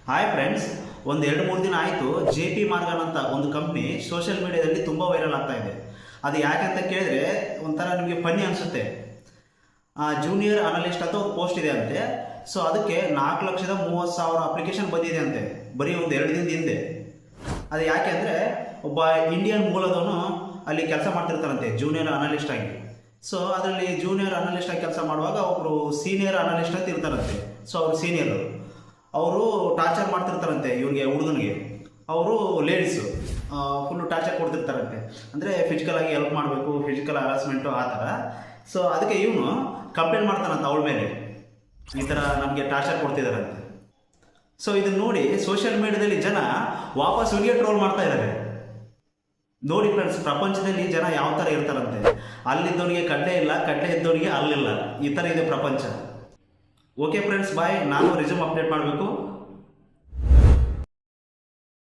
Hi friends, ಒಂದು 2-3 ದಿನ ಆಯಿತು JP Morgan ಅಂತ ಒಂದು ಕಂಪ್ನಿ ಸೋಷಿಯಲ್ ಮೀಡಿಯಾದಲ್ಲಿ ತುಂಬ ವೈರಲ್ ಆಗ್ತಾ ಇದೆ. ಅದು ಯಾಕೆ ಅಂತ ಕೇಳಿದ್ರೆ ಒಂಥರ ನಿಮಗೆ ಫನ್ನಿ ಅನಿಸುತ್ತೆ. ಜೂನಿಯರ್ ಅನಲಿಸ್ಟ್ ಅಂತ ಒಂದು ಪೋಸ್ಟ್ ಇದೆ ಅಂತೆ. ಸೊ ಅದಕ್ಕೆ 4,30,000 ಅಪ್ಲಿಕೇಶನ್ ಬಂದಿದೆ ಅಂತೆ, ಬರೀ ಒಂದು 2 ದಿನದ ಹಿಂದೆ. ಅದು ಯಾಕೆ ಅಂದರೆ ಒಬ್ಬ ಇಂಡಿಯನ್ ಮೂಲದವನು ಅಲ್ಲಿ ಕೆಲಸ ಮಾಡ್ತಿರ್ತಾರಂತೆ ಜೂನಿಯರ್ ಅನಲಿಸ್ಟ್ ಆಗಿ. ಸೊ ಅದರಲ್ಲಿ ಜೂನಿಯರ್ ಅನಲಿಸ್ಟ್ ಆಗಿ ಕೆಲಸ ಮಾಡುವಾಗ ಒಬ್ಬರು ಸೀನಿಯರ್ ಅನಲಿಸ್ಟ್ ಅಂತ ಇರ್ತಾರಂತೆ. ಸೊ ಅವರು ಸೀನಿಯರು, ಅವರು ಟಾರ್ಚರ್ ಮಾಡ್ತಿರ್ತಾರಂತೆ ಇವ್ರಿಗೆ, ಹುಡುಗನಿಗೆ. ಅವರು ಲೇಡೀಸು ಫುಲ್ಲು ಟಾರ್ಚರ್ ಕೊಡ್ತಿರ್ತಾರಂತೆ, ಅಂದರೆ ಫಿಸಿಕಲ್ ಆಗಿ ಹೆಲ್ಪ್ ಮಾಡಬೇಕು, ಫಿಸಿಕಲ್ ಹರಾಸ್ಮೆಂಟು ಆ ಥರ. ಸೊ ಅದಕ್ಕೆ ಇವನು ಕಂಪ್ಲೇಂಟ್ ಮಾಡ್ತಾನಂತ ಅವಳ ಮೇಲೆ, ಈ ಥರ ನಮಗೆ ಟಾರ್ಚರ್ ಕೊಡ್ತಿದ್ದಾರಂತೆ. ಸೊ ಇದನ್ನು ನೋಡಿ ಸೋಷಿಯಲ್ ಮೀಡಿಯಾದಲ್ಲಿ ಜನ ವಾಪಸ್ ಇವನಿಗೆ ಟ್ರೋಲ್ ಮಾಡ್ತಾ ಇದ್ದಾರೆ. ನೋಡಿ ಫ್ರೆಂಡ್ಸ್, ಪ್ರಪಂಚದಲ್ಲಿ ಜನ ಯಾವ ಥರ ಇರ್ತಾರಂತೆ. ಅಲ್ಲಿದ್ದವನಿಗೆ ಕಡ್ಲೆ ಇಲ್ಲ, ಕಡ್ಲೆ ಇದ್ದವನಿಗೆ ಅಲ್ಲಿಲ್ಲ, ಈ ಥರ ಇದೆ ಪ್ರಪಂಚ. ಓಕೆ ಫ್ರೆಂಡ್ಸ್, ಬಾಯ್. ನಾನು ರಿಸ್ಯೂಮ್ ಅಪ್ಡೇಟ್ ಮಾಡಬೇಕು.